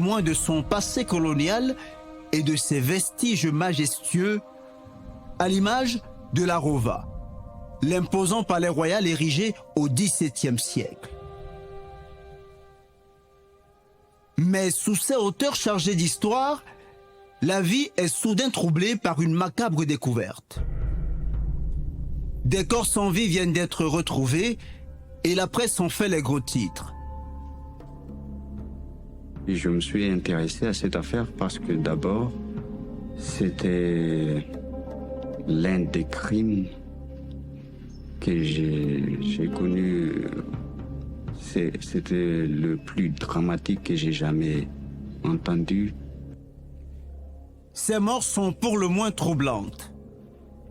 témoin de son passé colonial et de ses vestiges majestueux, à l'image de la Rova, l'imposant palais royal érigé au XVIIe siècle. Mais sous ces hauteurs chargées d'histoire, la vie est soudain troublée par une macabre découverte. Des corps sans vie viennent d'être retrouvés et la presse en fait les gros titres. Et je me suis intéressé à cette affaire parce que d'abord, c'était l'un des crimes que j'ai connu. C'était le plus dramatique que j'ai jamais entendu. Ces morts sont pour le moins troublantes,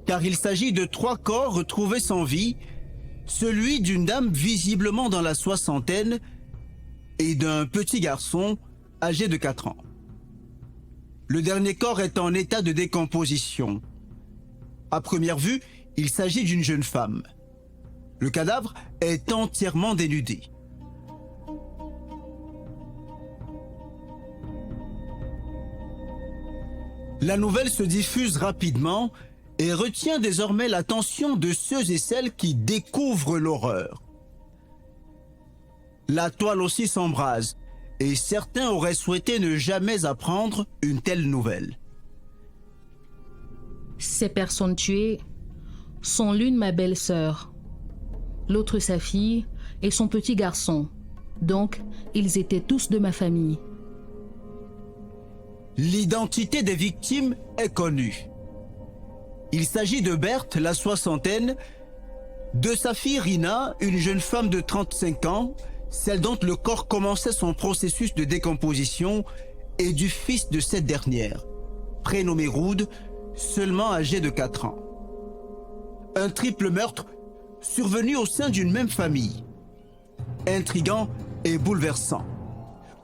car il s'agit de 3 corps retrouvés sans vie, celui d'une dame visiblement dans la soixantaine et d'un petit garçon âgé de 4 ans. Le dernier corps est en état de décomposition. À première vue, il s'agit d'une jeune femme. Le cadavre est entièrement dénudé. La nouvelle se diffuse rapidement et retient désormais l'attention de ceux et celles qui découvrent l'horreur. La toile aussi s'embrase et certains auraient souhaité ne jamais apprendre une telle nouvelle. Ces personnes tuées sont l'une ma belle-sœur, l'autre sa fille et son petit garçon. Donc, ils étaient tous de ma famille. L'identité des victimes est connue. Il s'agit de Berthe, la soixantaine, de sa fille Rina, une jeune femme de 35 ans, celle dont le corps commençait son processus de décomposition, et du fils de cette dernière, prénommé Ruud, seulement âgé de 4 ans. Un triple meurtre survenu au sein d'une même famille. Intriguant et bouleversant.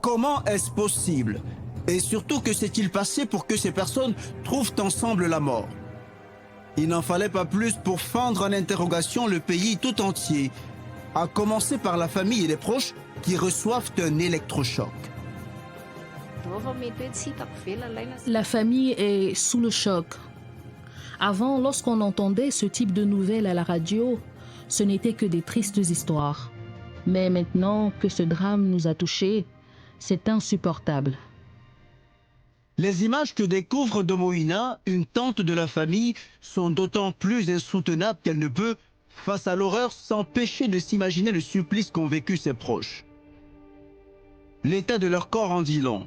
Comment est-ce possible ? Et surtout, que s'est-il passé pour que ces personnes trouvent ensemble la mort? Il n'en fallait pas plus pour fendre en interrogation le pays tout entier, à commencer par la famille et les proches qui reçoivent un électrochoc. La famille est sous le choc. Avant, lorsqu'on entendait ce type de nouvelles à la radio, ce n'était que des tristes histoires. Mais maintenant que ce drame nous a touchés, c'est insupportable. Les images que découvre Domoina, une tante de la famille, sont d'autant plus insoutenables qu'elle ne peut, face à l'horreur, s'empêcher de s'imaginer le supplice qu'ont vécu ses proches. L'état de leur corps en dit long.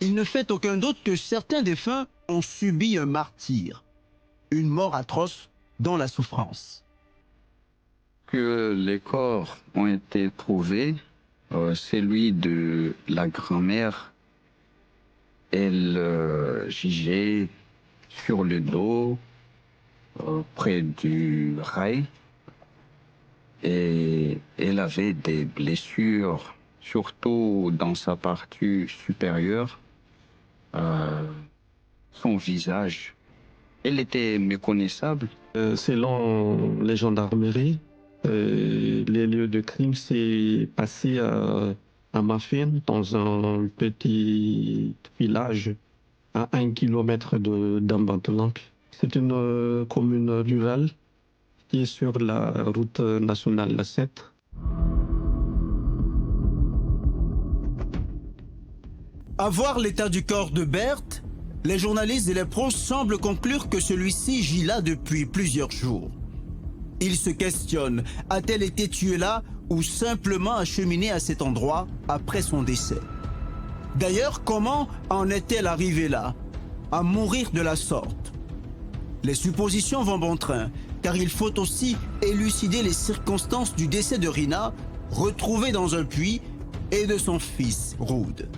Il ne fait aucun doute que certains défunts ont subi un martyre, une mort atroce dans la souffrance. Que les corps ont été trouvés, celui de la grand-mère, elle gigeait sur le dos, près du rail, et elle avait des blessures, surtout dans sa partie supérieure, son visage. Elle était méconnaissable. Selon les gendarmeries, les lieux de crime s'est passé à Mafin, dans un petit village à 1 kilomètre d'Ambatlanque. C'est une commune rurale qui est sur la route nationale 7. À voir l'état du corps de Berthe, les journalistes et les pros semblent conclure que celui-ci gît là depuis plusieurs jours. Ils se questionnent, a-t-elle été tuée là ou simplement acheminée à cet endroit après son décès? D'ailleurs, comment en est-elle arrivée là, à mourir de la sorte? Les suppositions vont bon train, car il faut aussi élucider les circonstances du décès de Rina, retrouvée dans un puits, et de son fils, Ruud.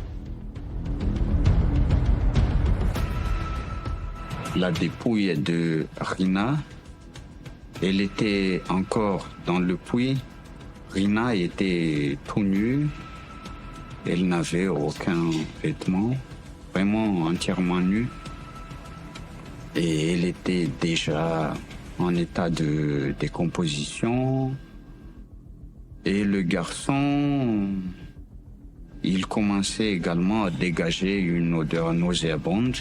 La dépouille de Rina, elle était encore dans le puits. Rina était tout nue. Elle n'avait aucun vêtement, vraiment entièrement nue. Et elle était déjà en état de décomposition. Et le garçon, il commençait également à dégager une odeur nauséabonde.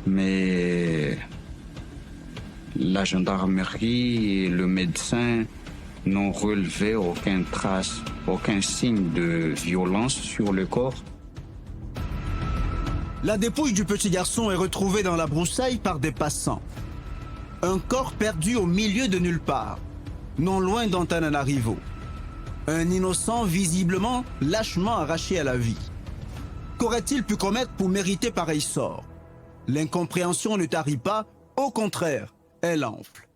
Mais la gendarmerie et le médecin n'ont relevé aucune trace, aucun signe de violence sur le corps. La dépouille du petit garçon est retrouvée dans la broussaille par des passants. Un corps perdu au milieu de nulle part, non loin d'Antananarivo. Un innocent visiblement lâchement arraché à la vie. Qu'aurait-il pu commettre pour mériter pareil sort? L'incompréhension ne tarit pas, au contraire, elle enfle.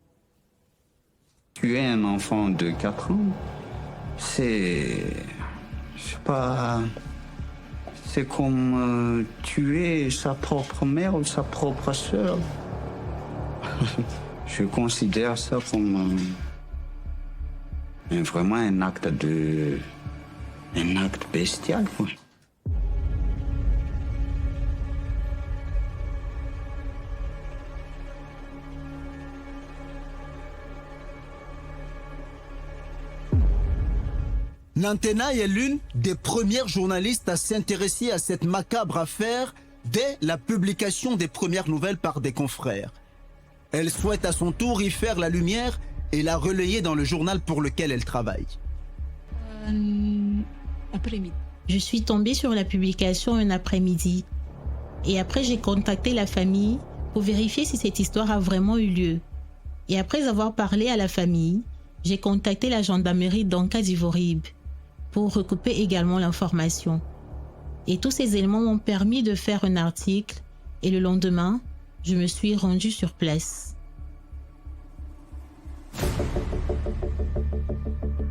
Tuer un enfant de 4 ans, c'est pas... C'est comme tuer sa propre mère ou sa propre sœur. Je considère ça comme vraiment un acte bestial, quoi. Nantenai est l'une des premières journalistes à s'intéresser à cette macabre affaire dès la publication des premières nouvelles par des confrères. Elle souhaite à son tour y faire la lumière et la relayer dans le journal pour lequel elle travaille. Je suis tombée sur la publication un après-midi. Et après, j'ai contacté la famille pour vérifier si cette histoire a vraiment eu lieu. Et après avoir parlé à la famille, j'ai contacté la gendarmerie d'Anka d'Ivorib pour recouper également l'information. Et tous ces éléments m'ont permis de faire un article et le lendemain, je me suis rendue sur place.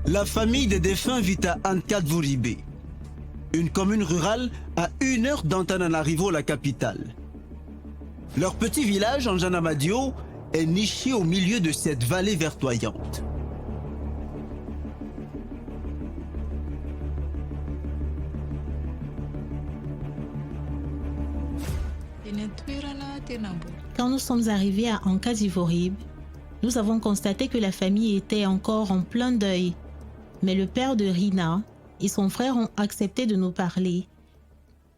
La famille des défunts vit à Ankadvuribe, une commune rurale à 1 heure d'Antananarivo, la capitale. Leur petit village, Anjanamadio, est niché au milieu de cette vallée verdoyante. Quand nous sommes arrivés à Anka d'Ivorib, nous avons constaté que la famille était encore en plein deuil. Mais le père de Rina et son frère ont accepté de nous parler,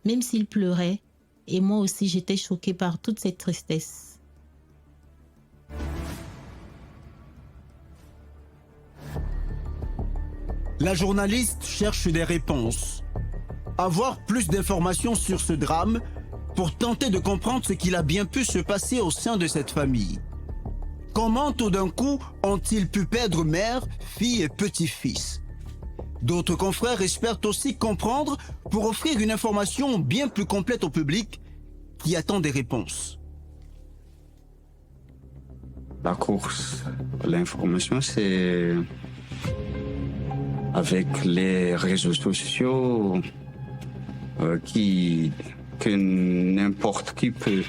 même s'ils pleuraient, et moi aussi j'étais choquée par toute cette tristesse. La journaliste cherche des réponses. Avoir plus d'informations sur ce drame pour tenter de comprendre ce qu'il a bien pu se passer au sein de cette famille. Comment tout d'un coup ont-ils pu perdre mère, fille et petit-fils? D'autres confrères espèrent aussi comprendre pour offrir une information bien plus complète au public qui attend des réponses. La course à l'information, c'est avec les réseaux sociaux que n'importe qui peut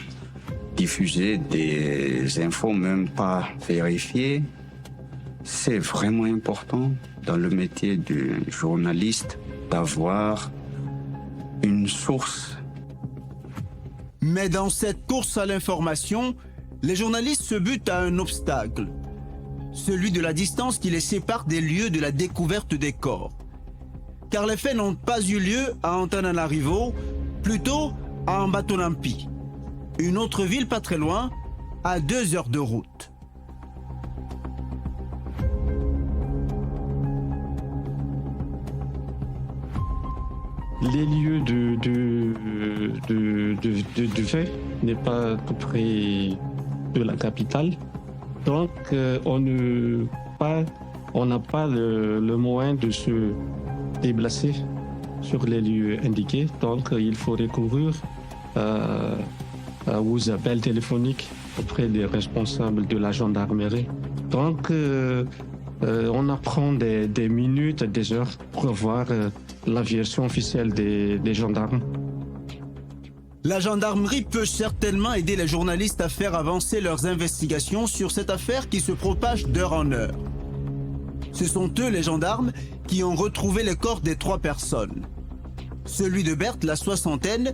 diffuser des infos même pas vérifiées. C'est vraiment important dans le métier du journaliste d'avoir une source. Mais dans cette course à l'information, les journalistes se butent à un obstacle, celui de la distance qui les sépare des lieux de la découverte des corps. Car les faits n'ont pas eu lieu à Antananarivo, plutôt à Ambatonampi, une autre ville pas très loin, à 2 heures de route. Les lieux de fait n'est pas tout près de la capitale. Donc, on n'a pas le moyen de se déplacer sur les lieux indiqués. Donc, il faut recourir aux appels téléphoniques auprès des responsables de la gendarmerie. Donc, on apprend des minutes, des heures pour voir la version officielle des gendarmes. La gendarmerie peut certainement aider les journalistes à faire avancer leurs investigations sur cette affaire qui se propage d'heure en heure. Ce sont eux, les gendarmes, qui ont retrouvé les corps des 3 personnes. Celui de Berthe, la soixantaine,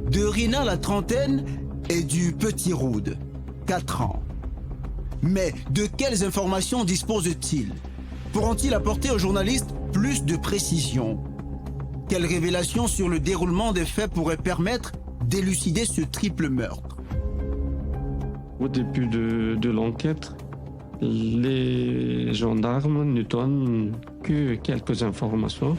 de Rina, la trentaine, et du petit Roud, 4 ans. Mais de quelles informations disposent-ils? Pourront-ils apporter aux journalistes plus de précision? Quelles révélations sur le déroulement des faits pourraient permettre d'élucider ce triple meurtre? Au début de l'enquête, les gendarmes ne donnent que quelques informations.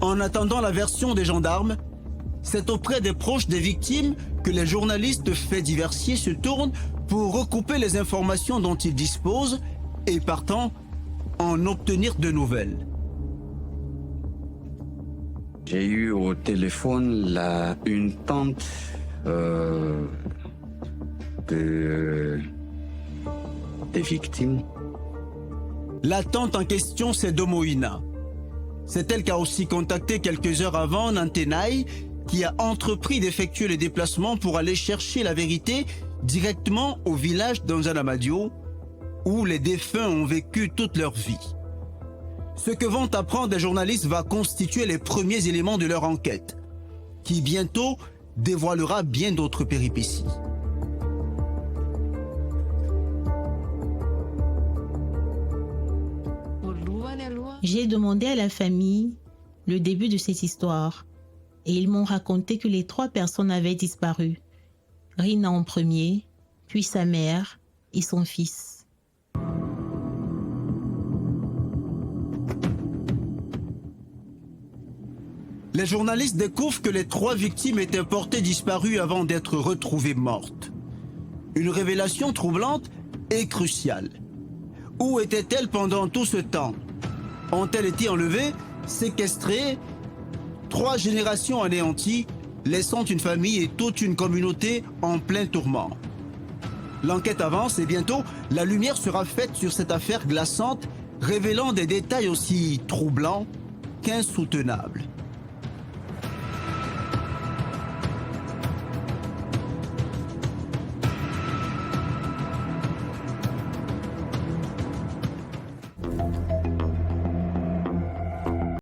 En attendant la version des gendarmes, c'est auprès des proches des victimes que les journalistes faits diversiers se tournent pour recouper les informations dont ils disposent et partant en obtenir de nouvelles. J'ai eu au téléphone une tante des victimes. La tante en question, c'est Domoïna. C'est elle qui a aussi contacté quelques heures avant Nantenaï, qui a entrepris d'effectuer les déplacements pour aller chercher la vérité directement au village d'Anzanamadio, où les défunts ont vécu toute leur vie. Ce que vont apprendre les journalistes va constituer les premiers éléments de leur enquête, qui bientôt dévoilera bien d'autres péripéties. J'ai demandé à la famille le début de cette histoire et ils m'ont raconté que les 3 personnes avaient disparu. Rina en premier, puis sa mère et son fils. Les journalistes découvrent que les 3 victimes étaient portées disparues avant d'être retrouvées mortes. Une révélation troublante et cruciale. Où étaient-elles pendant tout ce temps? Ont-elles été enlevées, séquestrées? 3 générations anéanties, laissant une famille et toute une communauté en plein tourment. L'enquête avance et bientôt, la lumière sera faite sur cette affaire glaçante, révélant des détails aussi troublants qu'insoutenables.